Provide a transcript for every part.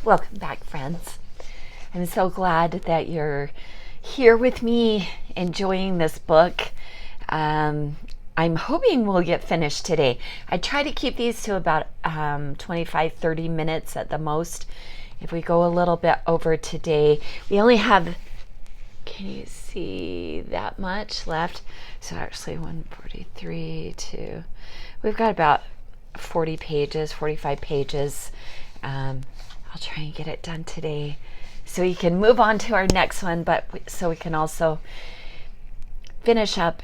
Welcome back, friends. I'm so glad that you're here with me enjoying this book. I'm hoping we'll get finished today. I try to keep these to about 25-30 minutes at the most. If we go a little bit over today, we only have, can you see that much left? So actually 143 to, we've got about 40 pages, 45 pages. I'll try and get it done today so we can move on to our next one, but so we can also finish up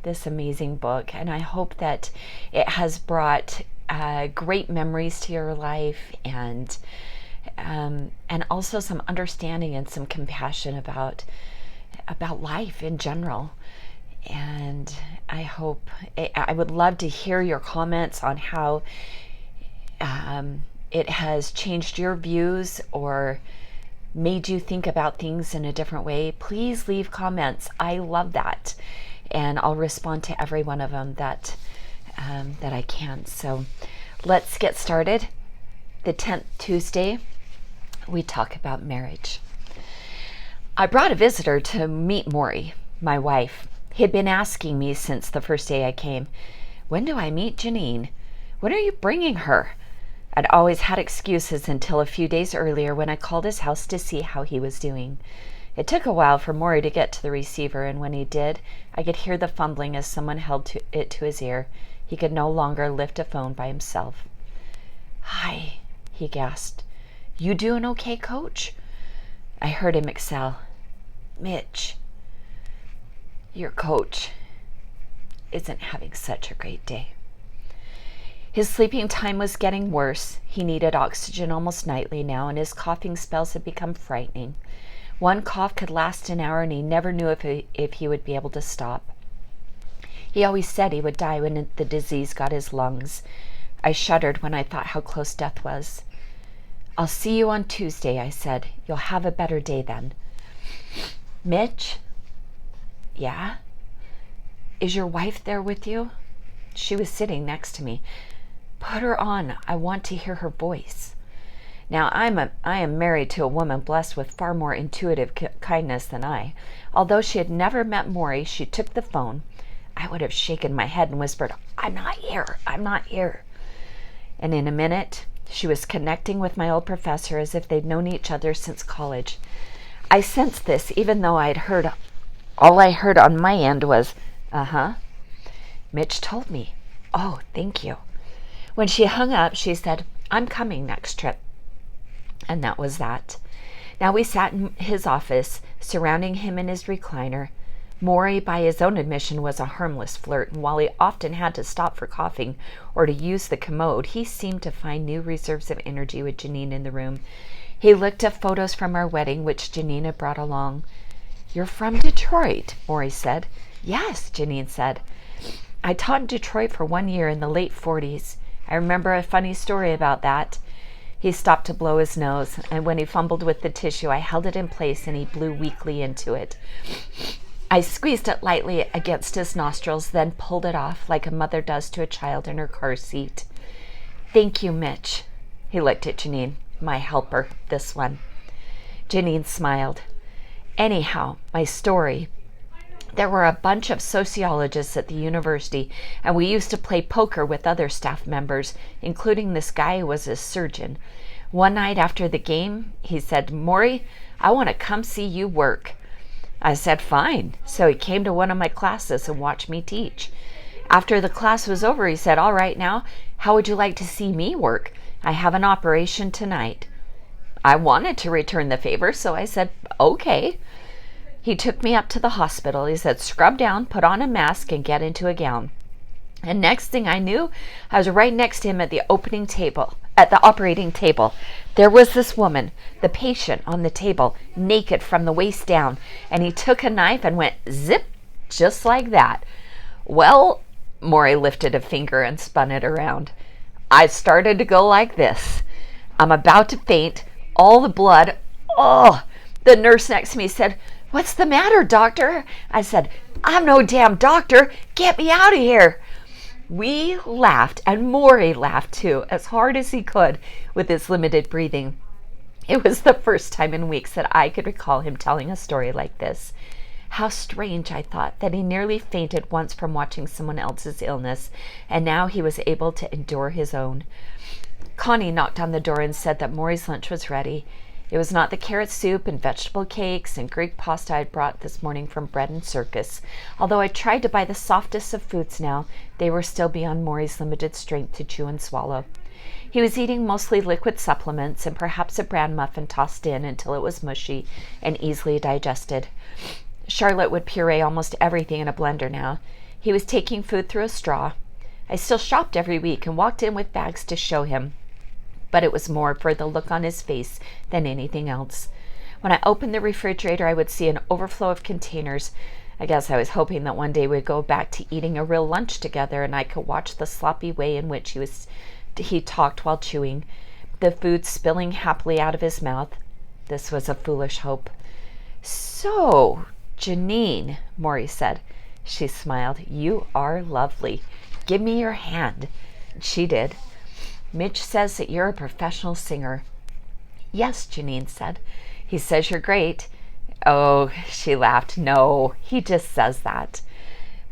this amazing book. And I hope that it has brought great memories to your life and also some understanding and some compassion about life in general. And I would love to hear your comments on how it has changed your views or made you think about things in a different way. Please leave comments. I love that. And I'll respond to every one of them that I can. So let's get started. The 10th Tuesday, we talk about marriage. I brought a visitor to meet Morrie, my wife. He had been asking me since the first day I came, when do I meet Janine? When are you bringing her? I'd always had excuses until a few days earlier when I called his house to see how he was doing. It took a while for Morrie to get to the receiver, and when he did, I could hear the fumbling as someone held it to his ear. He could no longer lift a phone by himself. Hi, he gasped. You doing okay, Coach? I heard him exhale. Mitch, your coach isn't having such a great day. His sleeping time was getting worse. He needed oxygen almost nightly now, and his coughing spells had become frightening. One cough could last an hour, and he never knew if he would be able to stop. He always said he would die when the disease got his lungs. I shuddered when I thought how close death was. I'll see you on Tuesday, I said. You'll have a better day then. Mitch? Yeah? Is your wife there with you? She was sitting next to me. Put her on. I want to hear her voice. Now, I am married to a woman blessed with far more intuitive kindness than I. Although she had never met Morrie, she took the phone. I would have shaken my head and whispered, I'm not here. I'm not here. And in a minute, she was connecting with my old professor as if they'd known each other since college. I sensed this, even though all I heard on my end was, uh-huh. Mitch told me. Oh, thank you. When she hung up, she said, I'm coming next trip. And that was that. Now we sat in his office, surrounding him in his recliner. Morrie, by his own admission, was a harmless flirt, and while he often had to stop for coughing or to use the commode, he seemed to find new reserves of energy with Janine in the room. He looked at photos from our wedding, which Janine had brought along. You're from Detroit, Morrie said. Yes, Janine said. I taught in Detroit for 1 year in the late 40s. I remember a funny story about that. He stopped to blow his nose, and when he fumbled with the tissue, I held it in place and he blew weakly into it. I squeezed it lightly against his nostrils, then pulled it off like a mother does to a child in her car seat. Thank you, Mitch. He looked at Janine, my helper, this one. Janine smiled. Anyhow, my story. There were a bunch of sociologists at the university, and we used to play poker with other staff members, including this guy who was a surgeon. One night after the game, he said, Morrie, I want to come see you work. I said, fine. So he came to one of my classes and watched me teach. After the class was over, he said, all right, now, how would you like to see me work? I have an operation tonight. I wanted to return the favor, so I said, okay. He took me up to the hospital. He said, scrub down, put on a mask, and get into a gown. And next thing I knew, I was right next to him at the operating table. There was this woman, the patient, on the table, naked from the waist down, and he took a knife and went zip, just like that. Well, Morrie lifted a finger and spun it around. I started to go like this. I'm about to faint. All the blood. Oh, the nurse next to me said, what's the matter, doctor? I said, I'm no damn doctor. Get me out of here. We laughed, and Morrie laughed too, as hard as he could with his limited breathing. It was the first time in weeks that I could recall him telling a story like this. How strange, I thought, that he nearly fainted once from watching someone else's illness, and now he was able to endure his own. Connie knocked on the door and said that Morrie's lunch was ready. It was not the carrot soup and vegetable cakes and Greek pasta I had brought this morning from Bread and Circus. Although I tried to buy the softest of foods now, they were still beyond Morrie's limited strength to chew and swallow. He was eating mostly liquid supplements and perhaps a bran muffin tossed in until it was mushy and easily digested. Charlotte would puree almost everything in a blender now. He was taking food through a straw. I still shopped every week and walked in with bags to show him, but it was more for the look on his face than anything else. When I opened the refrigerator, I would see an overflow of containers. I guess I was hoping that one day we'd go back to eating a real lunch together and I could watch the sloppy way in which he talked while chewing, the food spilling happily out of his mouth. This was a foolish hope. "So, Janine," Morrie said. She smiled. "You are lovely. Give me your hand." She did. "Mitch says that you're a professional singer." "Yes," Janine said. "He says you're great." "Oh," she laughed. "No, he just says that."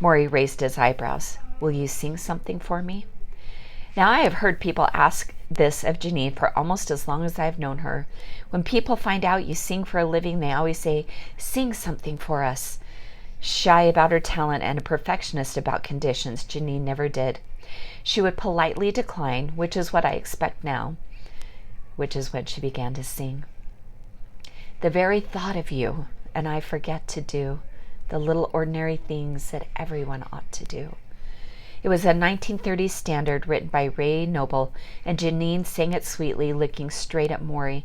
Morrie raised his eyebrows. "Will you sing something for me?" Now, I have heard people ask this of Janine for almost as long as I have known her. When people find out you sing for a living, they always say, "Sing something for us." Shy about her talent and a perfectionist about conditions, Janine never did. She would politely decline, which is what I expect now, which is when she began to sing. "The very thought of you, and I forget to do the little ordinary things that everyone ought to do." It was a 1930s standard written by Ray Noble, and Janine sang it sweetly, looking straight at Morrie.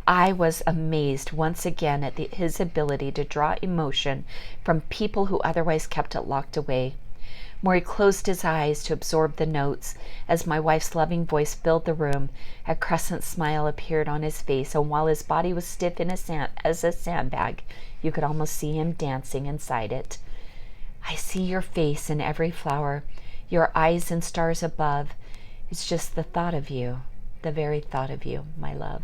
I was amazed once again at his ability to draw emotion from people who otherwise kept it locked away. Morrie closed his eyes to absorb the notes. As my wife's loving voice filled the room, a crescent smile appeared on his face, and while his body was stiff as a sandbag, you could almost see him dancing inside it. "I see your face in every flower, your eyes in stars above. It's just the thought of you, the very thought of you, my love."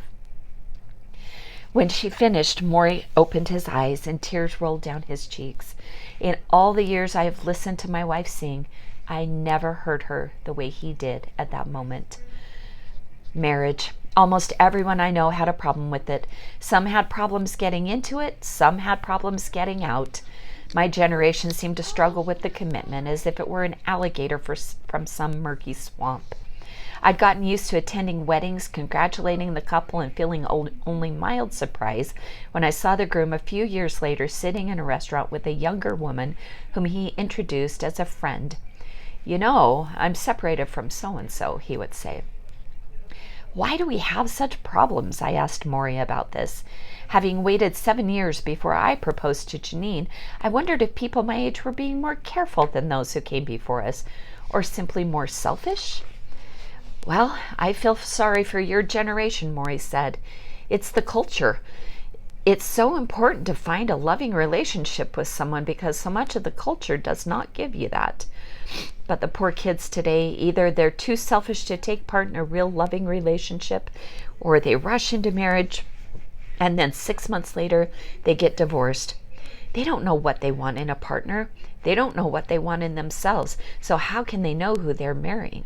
When she finished, Morrie opened his eyes and tears rolled down his cheeks. In all the years I have listened to my wife sing, I never heard her the way he did at that moment. Marriage. Almost everyone I know had a problem with it. Some had problems getting into it, some had problems getting out. My generation seemed to struggle with the commitment as if it were an alligator from some murky swamp. I'd gotten used to attending weddings, congratulating the couple, and feeling only mild surprise when I saw the groom a few years later sitting in a restaurant with a younger woman whom he introduced as a friend. "You know, I'm separated from so-and-so," he would say. "Why do we have such problems?" I asked Morrie about this. Having waited 7 years before I proposed to Janine, I wondered if people my age were being more careful than those who came before us, or simply more selfish. "Well, I feel sorry for your generation," Morrie said. "It's the culture. It's so important to find a loving relationship with someone because so much of the culture does not give you that. But the poor kids today, either they're too selfish to take part in a real loving relationship, or they rush into marriage, and then 6 months later, they get divorced. They don't know what they want in a partner. They don't know what they want in themselves. So how can they know who they're marrying?"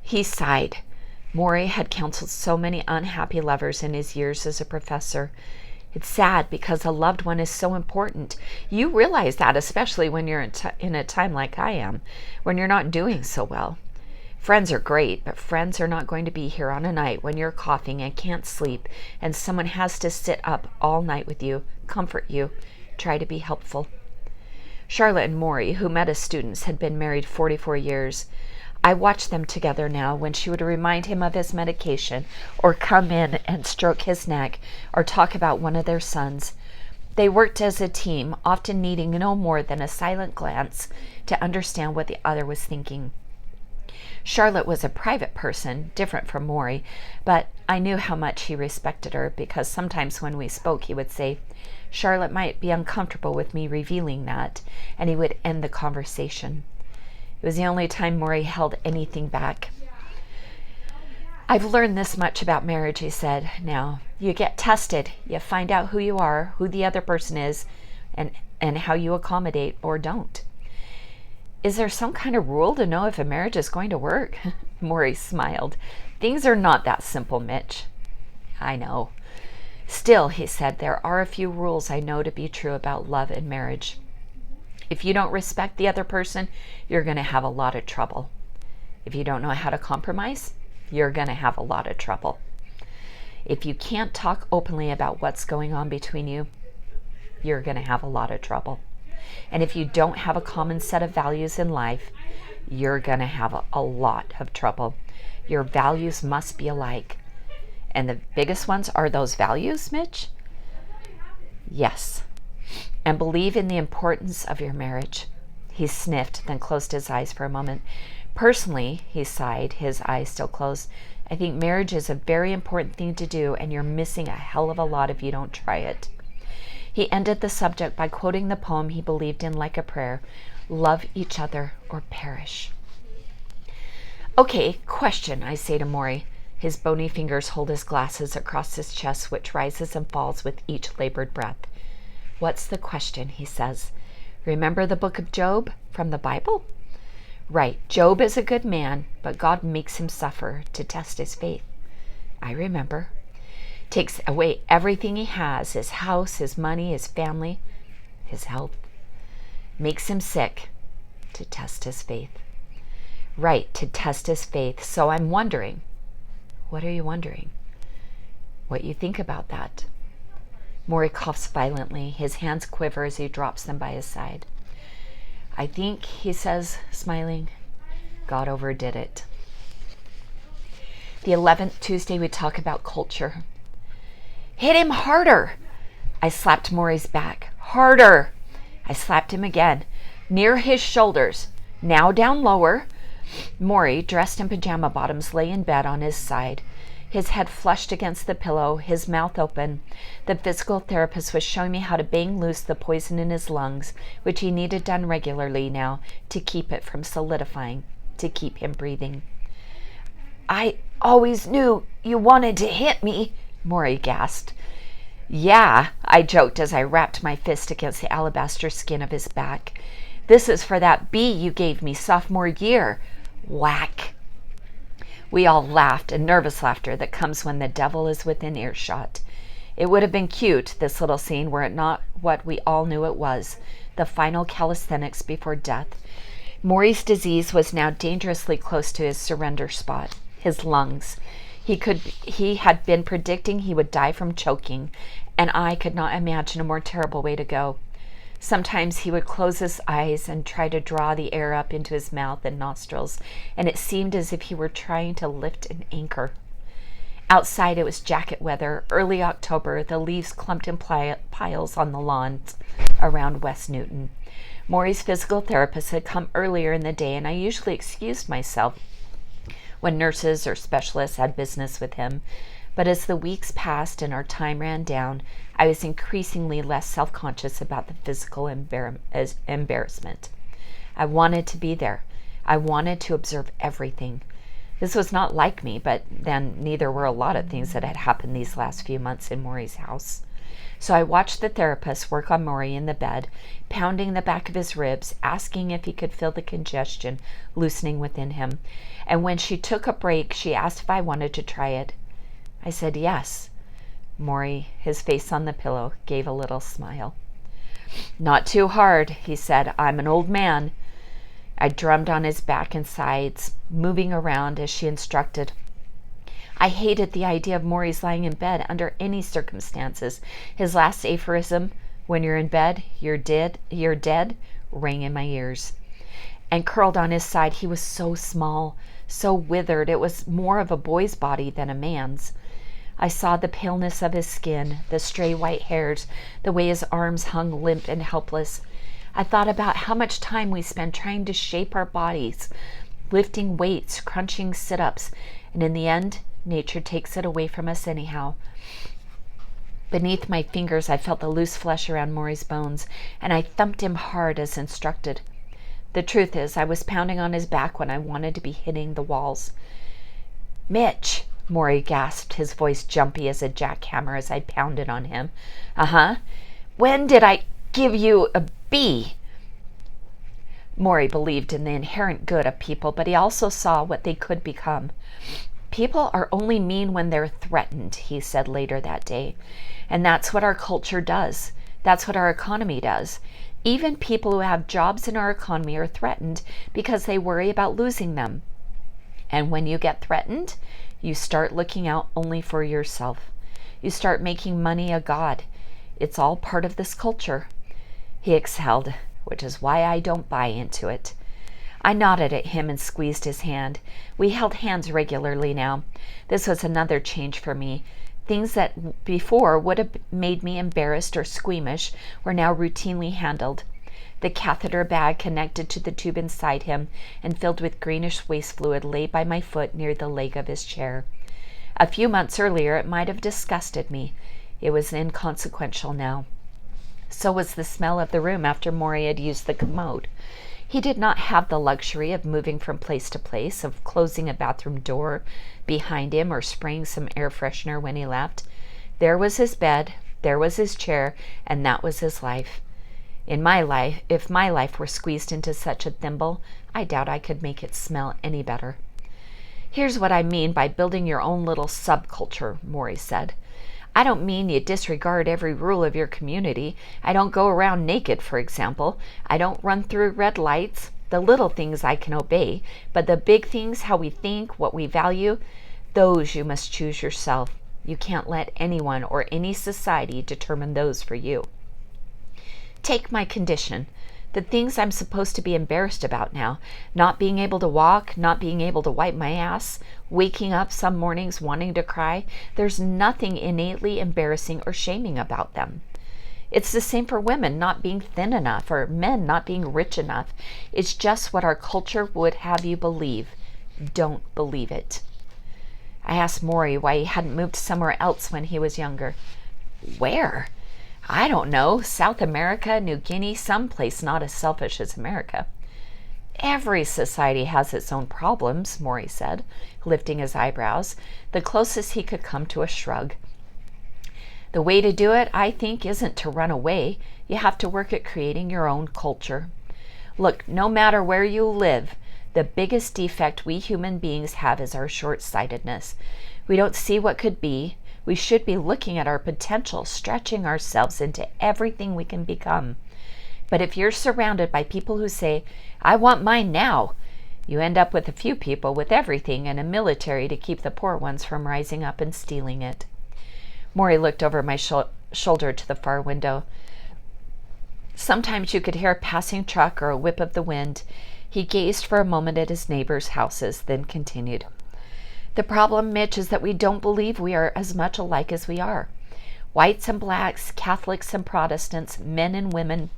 He sighed. Morrie had counseled so many unhappy lovers in his years as a professor. It's sad because a loved one is so important. You realize that, especially when you're in a time like I am, when you're not doing so well. Friends are great, but friends are not going to be here on a night when you're coughing and can't sleep, and someone has to sit up all night with you, comfort you, try to be helpful. Charlotte and Morrie, who met as students, had been married 44 years. I watched them together now when she would remind him of his medication, or come in and stroke his neck, or talk about one of their sons. They worked as a team, often needing no more than a silent glance to understand what the other was thinking. Charlotte was a private person, different from Morrie, but I knew how much he respected her because sometimes when we spoke he would say, "Charlotte might be uncomfortable with me revealing that," and he would end the conversation. It was the only time Morrie held anything back. I've learned this much about marriage, he said. Now, you get tested. You find out who you are, who the other person is, and how you accommodate or don't. Is there some kind of rule to know if a marriage is going to work? Morrie smiled. Things are not that simple, Mitch. I know. Still, he said, there are a few rules I know to be true about love and marriage. If you don't respect the other person, you're going to have a lot of trouble. If you don't know how to compromise, you're going to have a lot of trouble. If you can't talk openly about what's going on between you, you're going to have a lot of trouble. And if you don't have a common set of values in life, you're going to have a lot of trouble. Your values must be alike. And the biggest ones are those values, Mitch? Yes. And believe in the importance of your marriage. He sniffed, then closed his eyes for a moment. Personally, he sighed, his eyes still closed, I think marriage is a very important thing to do, and you're missing a hell of a lot if you don't try it. He ended the subject by quoting the poem he believed in like a prayer, love each other or perish. Okay, question, I say to Morrie. His bony fingers hold his glasses across his chest, which rises and falls with each labored breath. What's the question, he says. Remember the book of Job from the Bible? Right, Job is a good man, but God makes him suffer to test his faith. I remember. Takes away everything he has, his house, his money, his family, his health. Makes him sick to test his faith. Right, to test his faith. So I'm wondering, what are you wondering? What you think about that? Morrie coughs violently. His hands quiver as he drops them by his side. I think, he says, smiling, God overdid it. The 11th Tuesday, we talk about culture. Hit him harder! I slapped Morrie's back. Harder! I slapped him again, near his shoulders, now down lower. Morrie, dressed in pajama bottoms, lay in bed on his side, his head flushed against the pillow, his mouth open. The physical therapist was showing me how to bang loose the poison in his lungs, which he needed done regularly now to keep it from solidifying, to keep him breathing. I always knew you wanted to hit me, Morrie gasped. Yeah, I joked as I wrapped my fist against the alabaster skin of his back. This is for that B you gave me sophomore year. Whack. We all laughed, a nervous laughter that comes when the devil is within earshot. It would have been cute, this little scene, were it not what we all knew it was, the final calisthenics before death. Morrie's disease was now dangerously close to his surrender spot, his lungs. He had been predicting he would die from choking, and I could not imagine a more terrible way to go. Sometimes he would close his eyes and try to draw the air up into his mouth and nostrils, and it seemed as if he were trying to lift an anchor. Outside it was jacket weather, early October, the leaves clumped in piles on the lawns around West Newton. Morrie's physical therapist had come earlier in the day, and I usually excused myself when nurses or specialists had business with him. But as the weeks passed and our time ran down, I was increasingly less self-conscious about the physical embarrassment. I wanted to be there. I wanted to observe everything. This was not like me, but then neither were a lot of things that had happened these last few months in Morrie's house. So I watched the therapist work on Morrie in the bed, pounding the back of his ribs, asking if he could feel the congestion loosening within him. And when she took a break, she asked if I wanted to try it. I said yes. Morrie, his face on the pillow, gave a little smile. Not too hard, he said. I'm an old man. I drummed on his back and sides, moving around as she instructed. I hated the idea of Morrie's lying in bed under any circumstances. His last aphorism, when you're in bed, you're dead, rang in my ears. And curled on his side, he was so small, so withered. It was more of a boy's body than a man's. I saw the paleness of his skin, the stray white hairs, the way his arms hung limp and helpless. I thought about how much time we spend trying to shape our bodies, lifting weights, crunching sit-ups, and in the end, nature takes it away from us anyhow. Beneath my fingers, I felt the loose flesh around Morrie's bones, and I thumped him hard as instructed. The truth is, I was pounding on his back when I wanted to be hitting the walls. Mitch, Morrie gasped, his voice jumpy as a jackhammer as I pounded on him. Uh-huh. When did I give you a B? Morrie believed in the inherent good of people, but he also saw what they could become. People are only mean when they're threatened, he said later that day. And that's what our culture does. That's what our economy does. Even people who have jobs in our economy are threatened because they worry about losing them. And when you get threatened, you start looking out only for yourself. You start making money a god. It's all part of this culture. He exhaled, which is why I don't buy into it. I nodded at him and squeezed his hand. We held hands regularly now. This was another change for me. Things that before would have made me embarrassed or squeamish were now routinely handled. The catheter bag connected to the tube inside him and filled with greenish waste fluid lay by my foot near the leg of his chair. A few months earlier it might have disgusted me. It was inconsequential now. So was the smell of the room after Morrie had used the commode. He did not have the luxury of moving from place to place, of closing a bathroom door behind him or spraying some air freshener when he left. There was his bed, there was his chair, and that was his life. In my life, if my life were squeezed into such a thimble, I doubt I could make it smell any better. Here's what I mean by building your own little subculture, Morrie said. I don't mean you disregard every rule of your community. I don't go around naked, for example. I don't run through red lights. The little things I can obey, but the big things, how we think, what we value, those you must choose yourself. You can't let anyone or any society determine those for you. Take my condition. The things I'm supposed to be embarrassed about now, not being able to walk, not being able to wipe my ass, waking up some mornings wanting to cry, there's nothing innately embarrassing or shaming about them. It's the same for women not being thin enough or men not being rich enough. It's just what our culture would have you believe. Don't believe it. I asked Morrie why he hadn't moved somewhere else when he was younger. Where? I don't know, South America, New Guinea, someplace not as selfish as America. Every society has its own problems, Morrie said, lifting his eyebrows, the closest he could come to a shrug. The way to do it, I think, isn't to run away. You have to work at creating your own culture. Look, no matter where you live, the biggest defect we human beings have is our short-sightedness. We don't see what could be. We should be looking at our potential, stretching ourselves into everything we can become. But if you're surrounded by people who say, I want mine now, you end up with a few people with everything and a military to keep the poor ones from rising up and stealing it. Morrie looked over my shoulder to the far window. Sometimes you could hear a passing truck or a whip of the wind. He gazed for a moment at his neighbors' houses, then continued. The problem, Mitch, is that we don't believe we are as much alike as we are. Whites and blacks, Catholics and Protestants, men and women.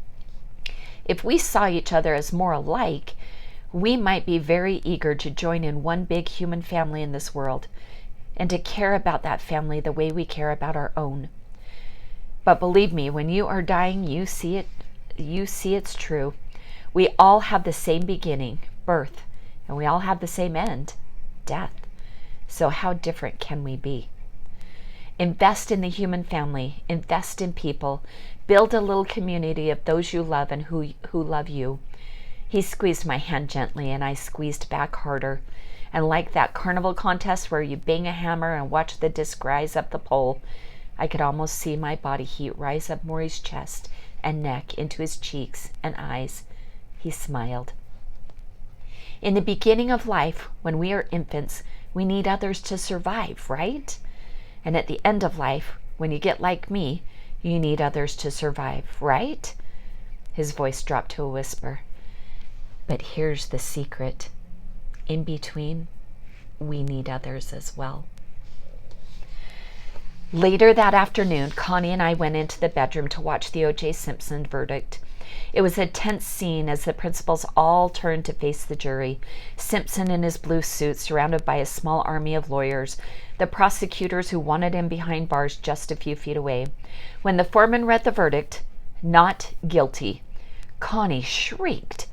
If we saw each other as more alike, we might be very eager to join in one big human family in this world and to care about that family the way we care about our own. But believe me, when you are dying, you see it's true. We all have the same beginning, birth, and we all have the same end, death. So how different can we be? Invest in the human family. Invest in people. Build a little community of those you love and who love you. He squeezed my hand gently, and I squeezed back harder. And like that carnival contest where you bang a hammer and watch the disc rise up the pole, I could almost see my body heat rise up Morrie's chest and neck into his cheeks and eyes. He smiled. In the beginning of life, when we are infants, we need others to survive, right? And at the end of life, when you get like me, you need others to survive, right? His voice dropped to a whisper. But here's the secret. In between, we need others as well. Later that afternoon, Connie and I went into the bedroom to watch the O.J. Simpson verdict. It was a tense scene as the principals all turned to face the jury. Simpson in his blue suit, surrounded by a small army of lawyers, the prosecutors who wanted him behind bars just a few feet away. When the foreman read the verdict, not guilty, Connie shrieked.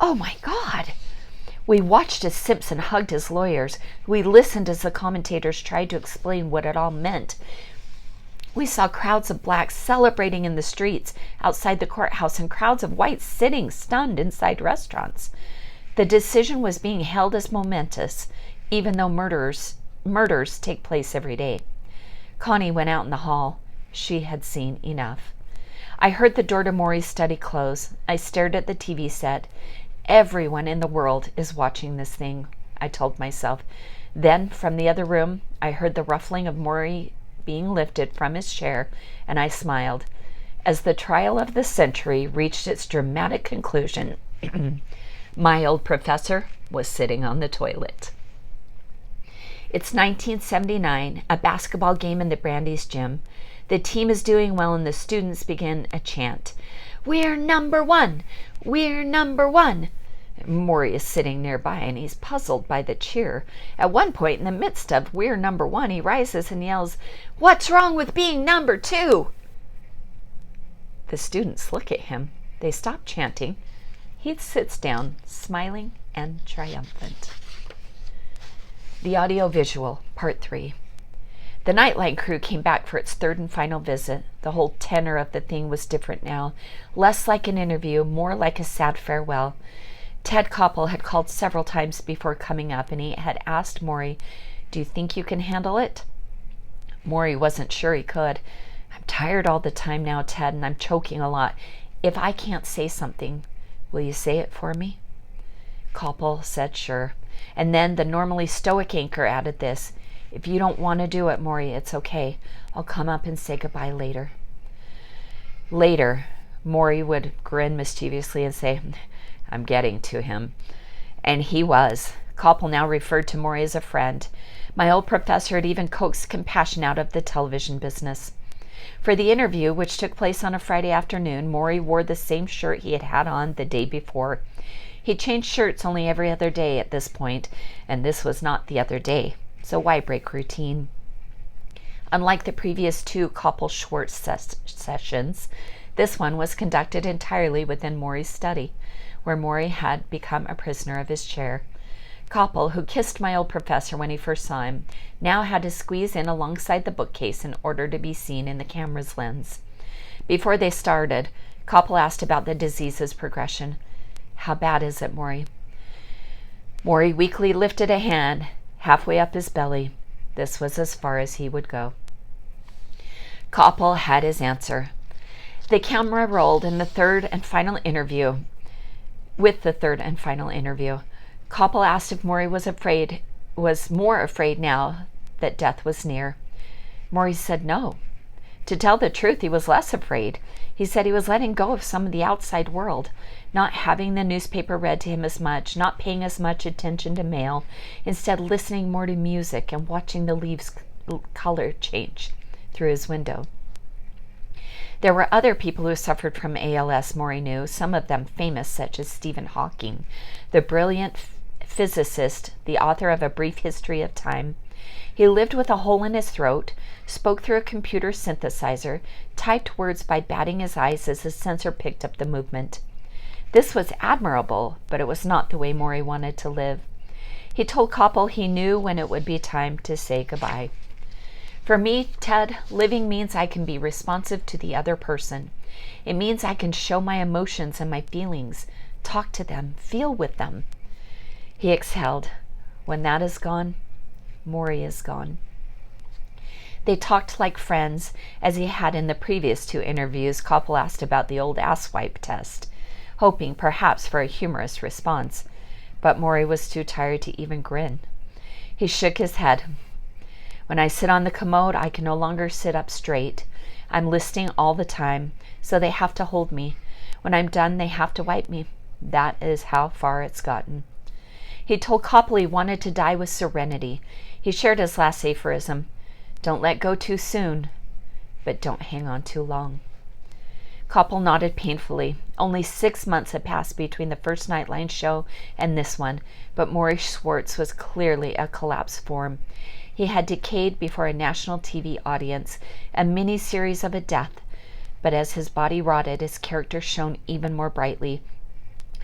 Oh my God! We watched as Simpson hugged his lawyers. We listened as the commentators tried to explain what it all meant. We saw crowds of blacks celebrating in the streets outside the courthouse and crowds of whites sitting stunned inside restaurants. The decision was being held as momentous, even though murders take place every day. Connie went out in the hall. She had seen enough. I heard the door to Morrie's study close. I stared at the TV set. Everyone in the world is watching this thing, I told myself. Then, from the other room, I heard the ruffling of Morrie being lifted from his chair, and I smiled. As the trial of the century reached its dramatic conclusion, my old professor was sitting on the toilet. It's 1979, a basketball game in the Brandeis gym. The team is doing well and the students begin a chant. "We're number one! We're number one!" Morrie is sitting nearby and he's puzzled by the cheer. At one point in the midst of "We're number one," he rises and yells, "What's wrong with being number two?" The students look at him. They stop chanting. He sits down, smiling and triumphant. The audiovisual, part 3. The Nightline crew came back for its third and final visit. The whole tenor of the thing was different now, less like an interview, more like a sad farewell. Ted Koppel had called several times before coming up, and he had asked Morrie, "Do you think you can handle it?" Morrie wasn't sure he could. "I'm tired all the time now, Ted, and I'm choking a lot. If I can't say something, will you say it for me?" Koppel said sure. And then the normally stoic anchor added this, "If you don't want to do it, Morrie, it's okay. I'll come up and say goodbye later." Later, Morrie would grin mischievously and say, "I'm getting to him." And he was. Koppel now referred to Morrie as a friend. My old professor had even coaxed compassion out of the television business. For the interview, which took place on a Friday afternoon, Morrie wore the same shirt he had had on the day before. He changed shirts only every other day at this point, and this was not the other day, so why break routine? Unlike the previous two Koppel-Schwartz sessions, this one was conducted entirely within Morrie's study, where Morrie had become a prisoner of his chair. Koppel, who kissed my old professor when he first saw him, now had to squeeze in alongside the bookcase in order to be seen in the camera's lens. Before they started, Koppel asked about the disease's progression. "How bad is it, Morrie?" Morrie weakly lifted a hand halfway up his belly. This was as far as he would go. Koppel had his answer. The camera rolled in the third and final interview. With the third and final interview, Koppel asked if Morrie was more afraid now that death was near. Morrie said no. To tell the truth, he was less afraid. He said he was letting go of some of the outside world, not having the newspaper read to him as much, not paying as much attention to mail, instead listening more to music and watching the leaves' color change through his window. There were other people who suffered from ALS, Morrie knew, some of them famous, such as Stephen Hawking, the brilliant physicist, the author of A Brief History of Time. He lived with a hole in his throat, spoke through a computer synthesizer, typed words by batting his eyes as the sensor picked up the movement. This was admirable, but it was not the way Morrie wanted to live. He told Koppel he knew when it would be time to say goodbye. "For me, Ted, living means I can be responsive to the other person. It means I can show my emotions and my feelings, talk to them, feel with them." He exhaled. When that is gone, Morrie is gone. They talked like friends, as he had in the previous two interviews. Koppel asked about the old asswipe test, hoping perhaps for a humorous response, but Morrie was too tired to even grin. He shook his head. "When I sit on the commode, I can no longer sit up straight. I'm listening all the time, so they have to hold me. When I'm done, they have to wipe me. That is how far it's gotten." He told Koppel he wanted to die with serenity. He shared his last aphorism: "Don't let go too soon, but don't hang on too long." Koppel nodded painfully. Only 6 months had passed between the first Nightline show and this one, but Morrie Schwartz was clearly a collapsed form. He had decayed before a national TV audience, a mini-series of a death, but as his body rotted, his character shone even more brightly.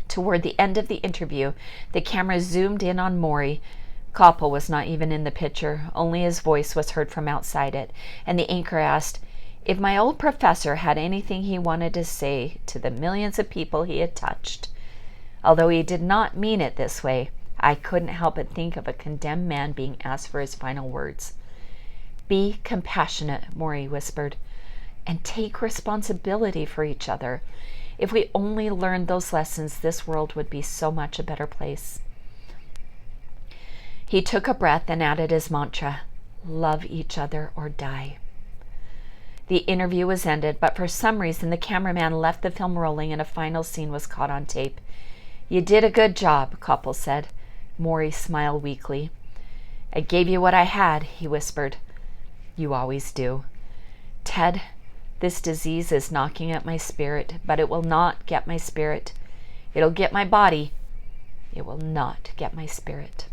Toward the end of the interview, the camera zoomed in on Morrie. Koppel was not even in the picture, only his voice was heard from outside it, and the anchor asked if my old professor had anything he wanted to say to the millions of people he had touched. Although he did not mean it this way, I couldn't help but think of a condemned man being asked for his final words. Be compassionate, Morrie whispered, and take responsibility for each other. If we only learned those lessons, this world would be so much a better place. He took a breath and added his mantra, love each other or die. The interview was ended, but for some reason the cameraman left the film rolling and a final scene was caught on tape. You did a good job, Koppel said. Morrie smiled weakly. I gave you what I had, he whispered. You always do. Ted, this disease is knocking at my spirit, but it will not get my spirit. It'll get my body. It will not get my spirit.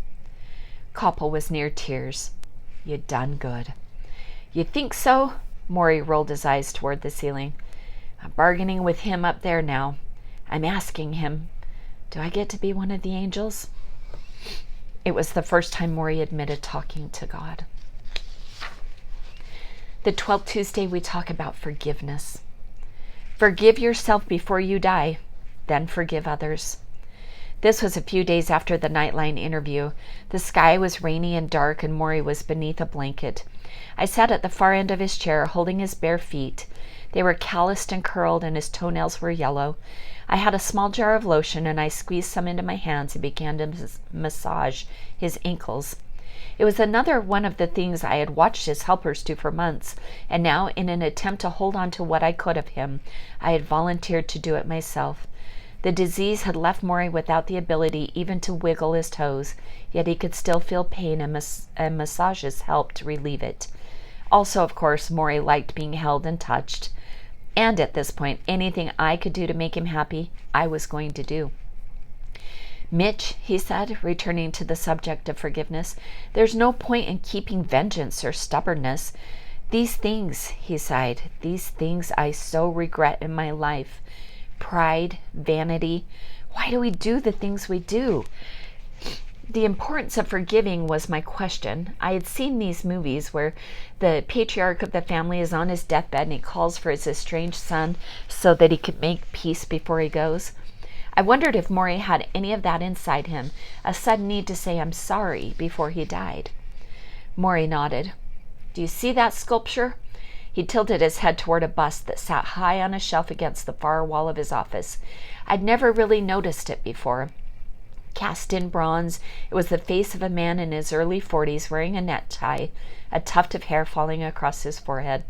Koppel was near tears. You done good. You think so? Morrie rolled his eyes toward the ceiling. I'm bargaining with him up there now. I'm asking him, do I get to be one of the angels? It was the first time Morrie admitted talking to God. The 12th Tuesday we talk about forgiveness. Forgive yourself before you die, then forgive others. This was a few days after the Nightline interview. The sky was rainy and dark, and Morrie was beneath a blanket. I sat at the far end of his chair, holding his bare feet. They were calloused and curled, and his toenails were yellow. I had a small jar of lotion, and I squeezed some into my hands and began to massage his ankles. It was another one of the things I had watched his helpers do for months, and now, in an attempt to hold on to what I could of him, I had volunteered to do it myself. The disease had left Morrie without the ability even to wiggle his toes, yet he could still feel pain, and massages helped relieve it. Also, of course, Morrie liked being held and touched, and at this point, anything I could do to make him happy, I was going to do. Mitch, he said, returning to the subject of forgiveness, there's no point in keeping vengeance or stubbornness. These things, he sighed, these things I so regret in my life. Pride, vanity. Why do we do the things we do? The importance of forgiving was my question. I had seen these movies where the patriarch of the family is on his deathbed and he calls for his estranged son so that he could make peace before he goes. I wondered if Morrie had any of that inside him, a sudden need to say I'm sorry before he died. Morrie nodded. Do you see that sculpture? He tilted his head toward a bust that sat high on a shelf against the far wall of his office. I'd never really noticed it before. Cast in bronze, it was the face of a man in his early 40s wearing a necktie, a tuft of hair falling across his forehead.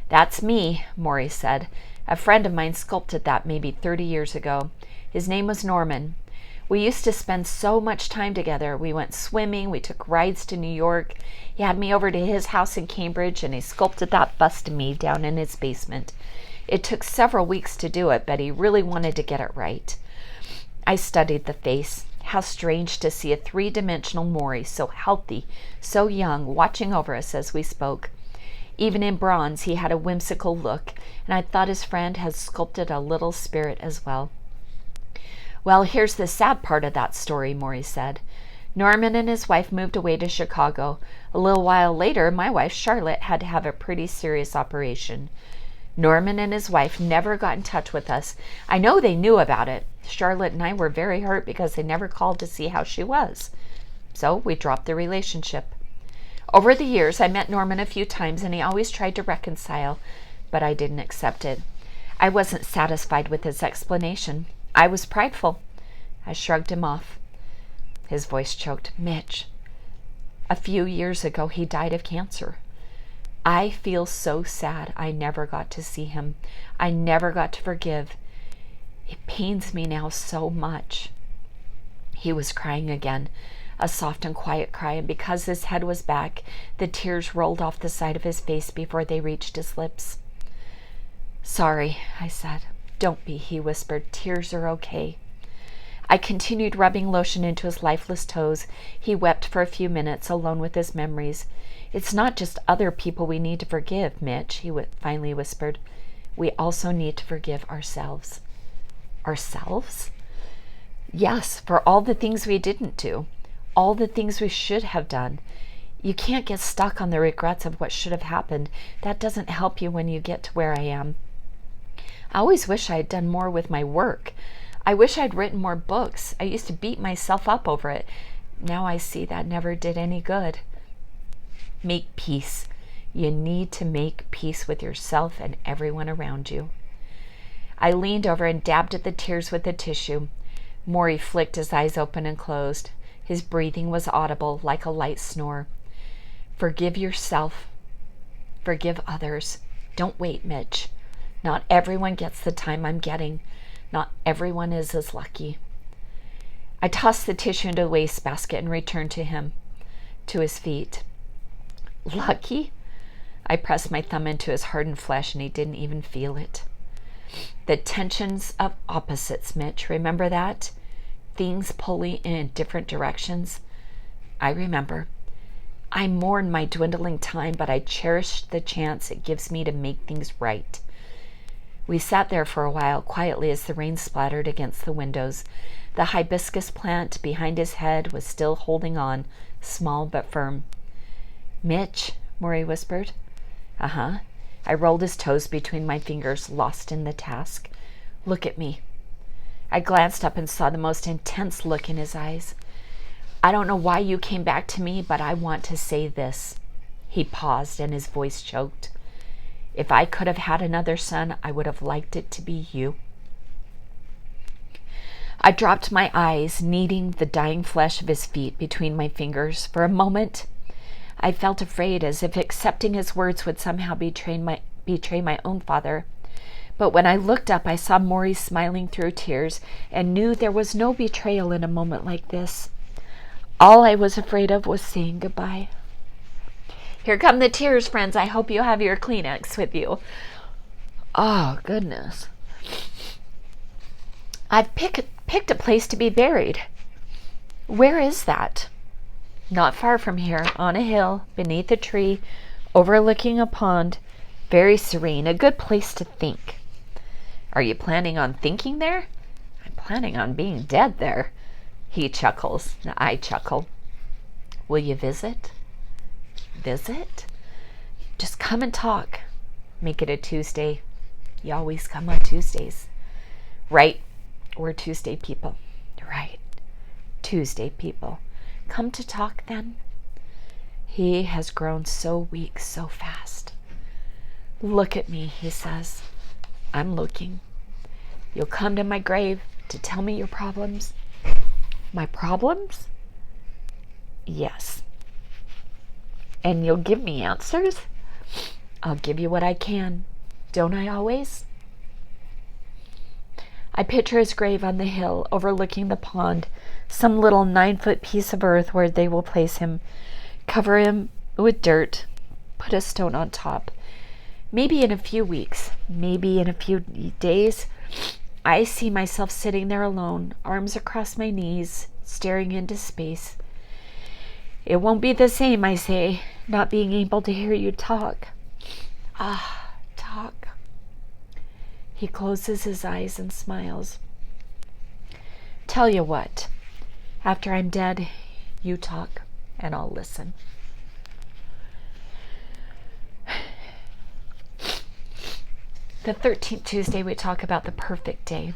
That's me, Morrie said. A friend of mine sculpted that maybe 30 years ago. His name was Norman. We used to spend so much time together. We went swimming, we took rides to New York. He had me over to his house in Cambridge, and he sculpted that bust of me down in his basement. It took several weeks to do it, but he really wanted to get it right. I studied the face. How strange to see a three-dimensional Morrie, so healthy, so young, watching over us as we spoke. Even in bronze, he had a whimsical look, and I thought his friend had sculpted a little spirit as well. Well, here's the sad part of that story, Morrie said. Norman and his wife moved away to Chicago. A little while later, my wife, Charlotte, had to have a pretty serious operation. Norman and his wife never got in touch with us. I know they knew about it. Charlotte and I were very hurt because they never called to see how she was. So we dropped the relationship. Over the years, I met Norman a few times, and he always tried to reconcile, but I didn't accept it. I wasn't satisfied with his explanation. I was prideful. I shrugged him off. His voice choked. Mitch, a few years ago, he died of cancer. I feel so sad I never got to see him. I never got to forgive. It pains me now so much. He was crying again, a soft and quiet cry, and because his head was back, the tears rolled off the side of his face before they reached his lips. Sorry, I said. Don't be, he whispered. Tears are okay. I continued rubbing lotion into his lifeless toes. He wept for a few minutes, alone with his memories. It's not just other people we need to forgive, Mitch, he finally whispered. We also need to forgive ourselves. Ourselves? Yes, for all the things we didn't do, all the things we should have done. You can't get stuck on the regrets of what should have happened. That doesn't help you when you get to where I am. I always wish I had done more with my work. I wish I'd written more books. I used to beat myself up over it. Now I see that never did any good. Make peace. You need to make peace with yourself and everyone around you. I leaned over and dabbed at the tears with a tissue. Morrie flicked his eyes open and closed. His breathing was audible, like a light snore. Forgive yourself. Forgive others. Don't wait, Mitch. Not everyone gets the time I'm getting. Not everyone is as lucky. I tossed the tissue into the wastebasket and returned to him, to his feet. Lucky? I pressed my thumb into his hardened flesh and he didn't even feel it. The tensions of opposites, Mitch. Remember that? Things pulling in different directions. I remember. I mourn my dwindling time, but I cherish the chance it gives me to make things right. We sat there for a while, quietly as the rain splattered against the windows. The hibiscus plant behind his head was still holding on, small but firm. Mitch, Morrie whispered. Uh-huh. I rolled his toes between my fingers, lost in the task. Look at me. I glanced up and saw the most intense look in his eyes. I don't know why you came back to me, but I want to say this. He paused and his voice choked. If I could have had another son, I would have liked it to be you. I dropped my eyes, kneading the dying flesh of his feet between my fingers. For a moment, I felt afraid, as if accepting his words would somehow betray my own father. But when I looked up, I saw Morrie smiling through tears and knew there was no betrayal in a moment like this. All I was afraid of was saying goodbye. Here come the tears, friends. I hope you have your Kleenex with you. Oh, goodness. I've picked a place to be buried. Where is that? Not far from here, on a hill, beneath a tree, overlooking a pond. Very serene, a good place to think. Are you planning on thinking there? I'm planning on being dead there. He chuckles. I chuckle. Will you visit? Visit? Just come and talk. Make it a Tuesday. You always come on Tuesdays. Right. We're Tuesday people. Right. Tuesday people. Come to talk then. He has grown so weak so fast. Look at me, he says. I'm looking. You'll come to my grave to tell me your problems. My problems? Yes. And you'll give me answers? I'll give you what I can. Don't I always? I picture his grave on the hill overlooking the pond, some little 9-foot piece of earth where they will place him, cover him with dirt, put a stone on top. Maybe in a few weeks, maybe in a few days, I see myself sitting there alone, arms across my knees, staring into space. It won't be the same, I say, not being able to hear you talk. Ah, talk. He closes his eyes and smiles. Tell you what, after I'm dead, you talk and I'll listen. The 13th Tuesday, we talk about the perfect day.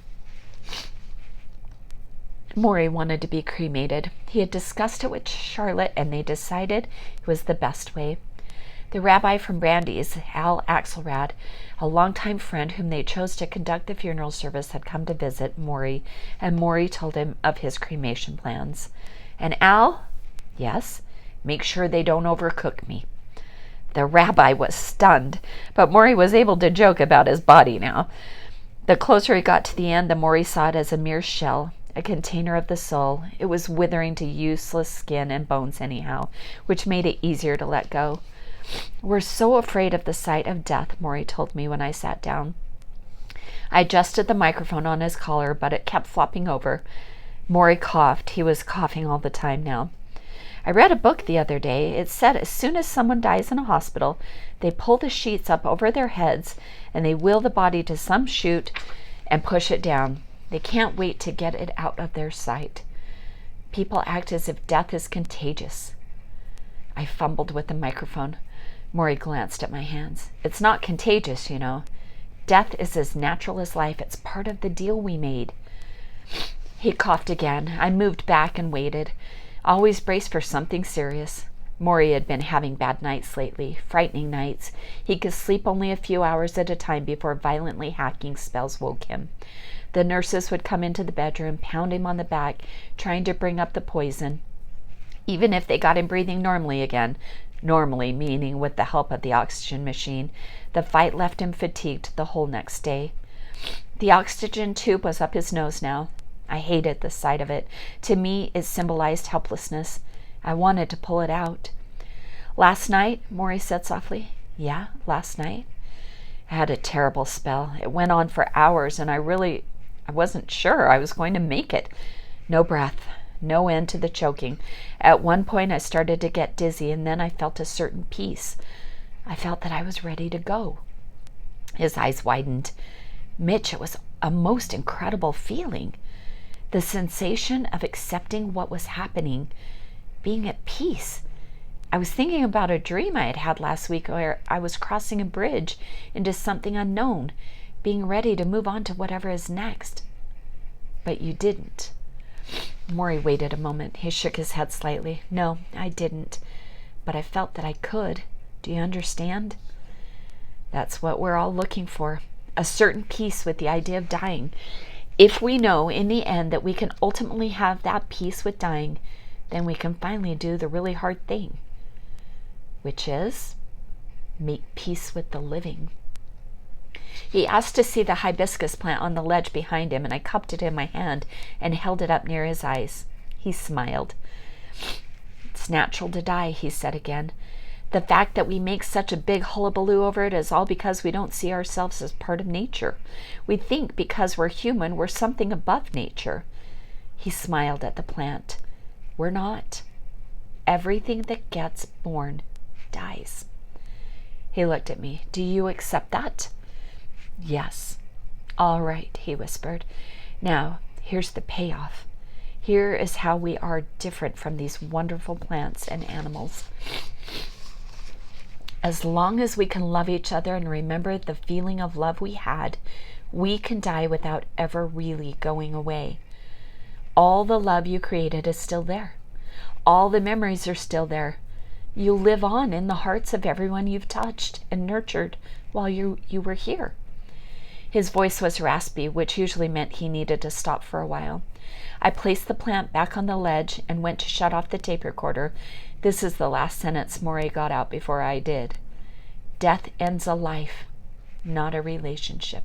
Morrie wanted to be cremated. He had discussed it with Charlotte, and they decided it was the best way. The rabbi from Brandy's, Al Axelrad, a longtime friend whom they chose to conduct the funeral service, had come to visit Morrie, and Morrie told him of his cremation plans. And Al? Yes, make sure they don't overcook me. The rabbi was stunned, but Morrie was able to joke about his body now. The closer he got to the end, the more he saw it as a mere shell, a container of the soul. It was withering to useless skin and bones anyhow, which made it easier to let go. We're so afraid of the sight of death, Morrie told me when I sat down. I adjusted the microphone on his collar, but it kept flopping over. Morrie coughed. He was coughing all the time now. I read a book the other day. It said as soon as someone dies in a hospital, they pull the sheets up over their heads and they wheel the body to some chute and push it down. They can't wait to get it out of their sight. People act as if death is contagious. I fumbled with the microphone. Morrie glanced at my hands. It's not contagious, you know. Death is as natural as life. It's part of the deal we made. He coughed again. I moved back and waited, always braced for something serious. Morrie had been having bad nights lately, frightening nights. He could sleep only a few hours at a time before violently hacking spells woke him. The nurses would come into the bedroom, pound him on the back, trying to bring up the poison. Even if they got him breathing normally again, normally meaning with the help of the oxygen machine, the fight left him fatigued the whole next day. The oxygen tube was up his nose now. I hated the sight of it. To me, it symbolized helplessness. I wanted to pull it out. Last night, Morrie said softly. Yeah, last night. I had a terrible spell. It went on for hours, and I wasn't sure I was going to make it. No breath, no end to the choking. At one point, I started to get dizzy, and then I felt a certain peace. I felt that I was ready to go. His eyes widened. Mitch, it was a most incredible feeling. The sensation of accepting what was happening, being at peace. I was thinking about a dream I had had last week where I was crossing a bridge into something unknown, being ready to move on to whatever is next. But you didn't. Morrie waited a moment. He shook his head slightly. No, I didn't. But I felt that I could. Do you understand? That's what we're all looking for. A certain peace with the idea of dying. If we know in the end that we can ultimately have that peace with dying, then we can finally do the really hard thing, which is make peace with the living. He asked to see the hibiscus plant on the ledge behind him, and I cupped it in my hand and held it up near his eyes. He smiled. It's natural to die, he said again. The fact that we make such a big hullabaloo over it is all because we don't see ourselves as part of nature. We think because we're human, we're something above nature. He smiled at the plant. We're not. Everything that gets born dies. He looked at me. Do you accept that? Yes. All right, he whispered. Now, here's the payoff. Here is how we are different from these wonderful plants and animals. As long as we can love each other and remember the feeling of love we had, we can die without ever really going away. All the love you created is still there. All the memories are still there. You live on in the hearts of everyone you've touched and nurtured while you were here. His voice was raspy, which usually meant he needed to stop for a while. I placed the plant back on the ledge and went to shut off the tape recorder. This is the last sentence Morrie got out before I did. Death ends a life, not a relationship.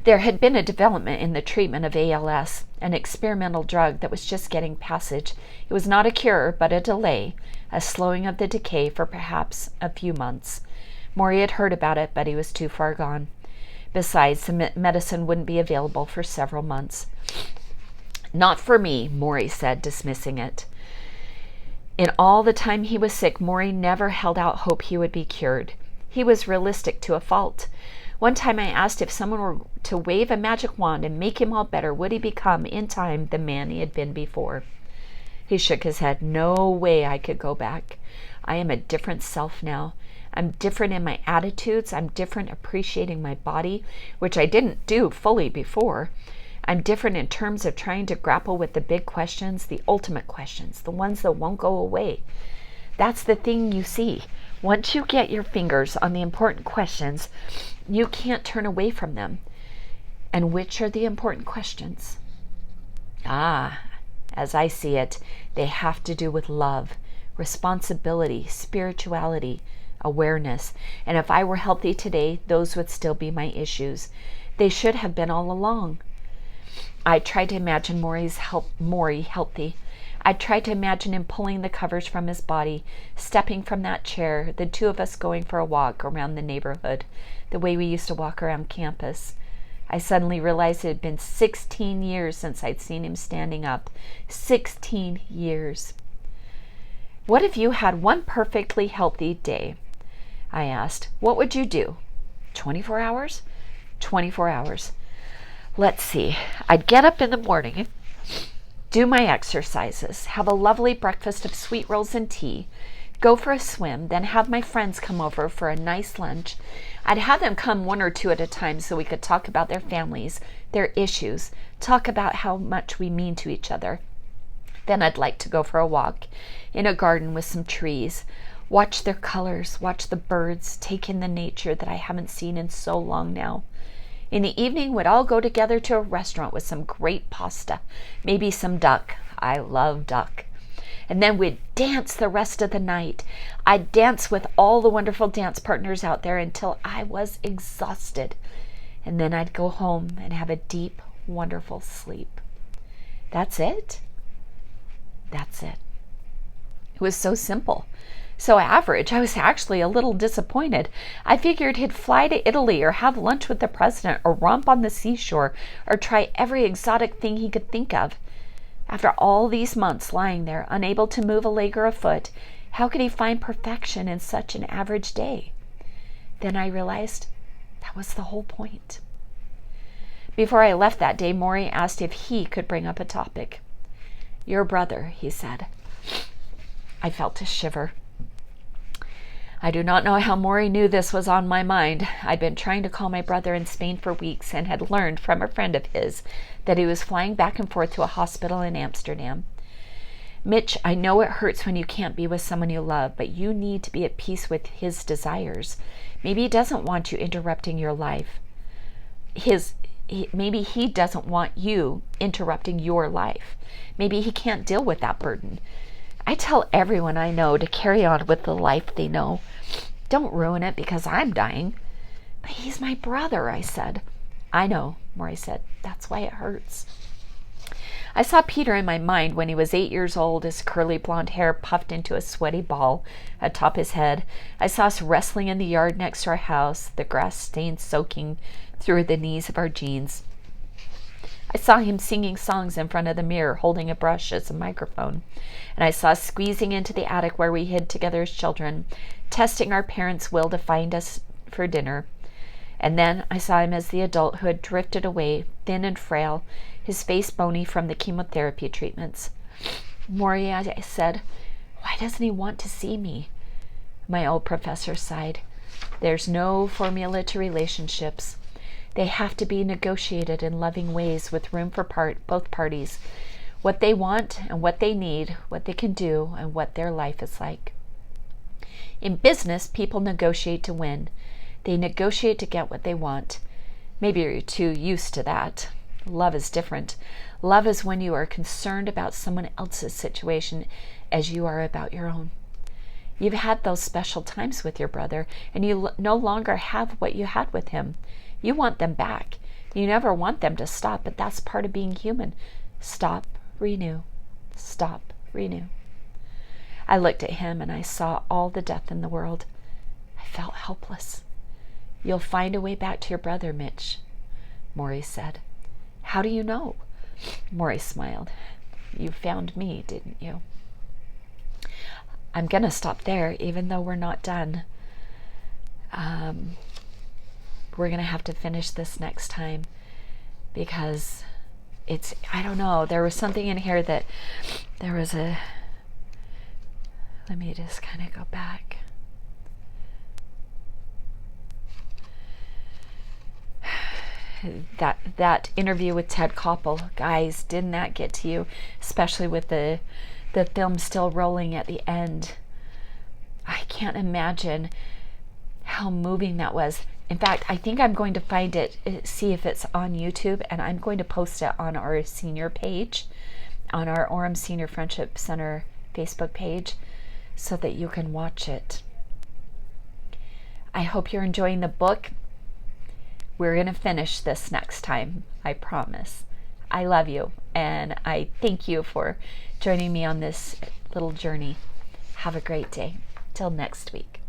There had been a development in the treatment of ALS, an experimental drug that was just getting passage. It was not a cure, but a delay, a slowing of the decay for perhaps a few months. Morrie had heard about it, but he was too far gone. Besides, the medicine wouldn't be available for several months. Not for me, Morrie said, dismissing it. In all the time he was sick, Morrie never held out hope he would be cured. He was realistic to a fault. One time I asked if someone were to wave a magic wand and make him all better, would he become, in time, the man he had been before? He shook his head. No way I could go back. I am a different self now. I'm different in my attitudes. I'm different appreciating my body, which I didn't do fully before. I'm different in terms of trying to grapple with the big questions, the ultimate questions, the ones that won't go away. That's the thing you see. Once you get your fingers on the important questions, you can't turn away from them. And which are the important questions? As I see it, they have to do with love, responsibility, spirituality, awareness. And if I were healthy today, those would still be my issues. They should have been all along. I tried to imagine Morrie healthy. I tried to imagine him pulling the covers from his body, stepping from that chair, the two of us going for a walk around the neighborhood, the way we used to walk around campus. I suddenly realized it had been 16 years since I'd seen him standing up. 16 years. What if you had one perfectly healthy day? I asked. What would you do? 24 hours? 24 hours. let's see, I'd get up in the morning, do my exercises, have a lovely breakfast of sweet rolls and tea, go for a swim, then have my friends come over for a nice lunch. I'd have them come one or two at a time so we could talk about their families, their issues, talk about how much we mean to each other. Then I'd like to go for a walk in a garden with some trees, watch their colors, watch the birds, take in the nature that I haven't seen in so long now. In the evening, we'd all go together to a restaurant with some great pasta, maybe some duck. I love duck. And then we'd dance the rest of the night. I'd dance with all the wonderful dance partners out there until I was exhausted. And then I'd go home and have a deep, wonderful sleep. That's it. That's it. It was so simple. So average. I was actually a little disappointed. I figured he'd fly to Italy or have lunch with the president or romp on the seashore or try every exotic thing he could think of. After all these months lying there, unable to move a leg or a foot, how could he find perfection in such an average day? Then I realized that was the whole point. Before I left that day, Morrie asked if he could bring up a topic. Your brother, he said. I felt a shiver. I do not know how Morrie knew this was on my mind. I'd been trying to call my brother in Spain for weeks and had learned from a friend of his that he was flying back and forth to a hospital in Amsterdam. Mitch, I know it hurts when you can't be with someone you love, but you need to be at peace with his desires. Maybe he doesn't want you interrupting your life. Maybe he doesn't want you interrupting your life. Maybe he can't deal with that burden. I tell everyone I know to carry on with the life they know. Don't ruin it because I'm dying. But he's my brother, I said. I know, Morrie said. That's why it hurts. I saw Peter in my mind when he was 8 years old, his curly blonde hair puffed into a sweaty ball atop his head. I saw us wrestling in the yard next to our house, the grass stains soaking through the knees of our jeans. I saw him singing songs in front of the mirror, holding a brush as a microphone. And I saw us squeezing into the attic where we hid together as children, testing our parents' will to find us for dinner. And then I saw him as the adult who had drifted away, thin and frail, his face bony from the chemotherapy treatments. Morrie, I said, why doesn't he want to see me? My old professor sighed. There's no formula to relationships. They have to be negotiated in loving ways with room for both parties. What they want and what they need, what they can do and what their life is like. In business, people negotiate to win. They negotiate to get what they want. Maybe you're too used to that. Love is different. Love is when you are concerned about someone else's situation as you are about your own. You've had those special times with your brother, and you no longer have what you had with him. You want them back. You never want them to stop, but that's part of being human. Stop, renew. Stop, renew. I looked at him and I saw all the death in the world. I felt helpless. You'll find a way back to your brother, Mitch, Morrie said. How do you know? Morrie smiled. You found me, didn't you? I'm going to stop there, even though we're not done. We're going to have to finish this next time because it's, I don't know, there was something in here that there was a, let me just kind of go back. That interview with Ted Koppel, guys, didn't that get to you? Especially with the film still rolling at the end. I can't imagine how moving that was. In fact, I think I'm going to find it, see if it's on YouTube, and I'm going to post it on our senior page, on our Orem Senior Friendship Center Facebook page, so that you can watch it. I hope you're enjoying the book. We're going to finish this next time, I promise. I love you, and I thank you for joining me on this little journey. Have a great day. Till next week.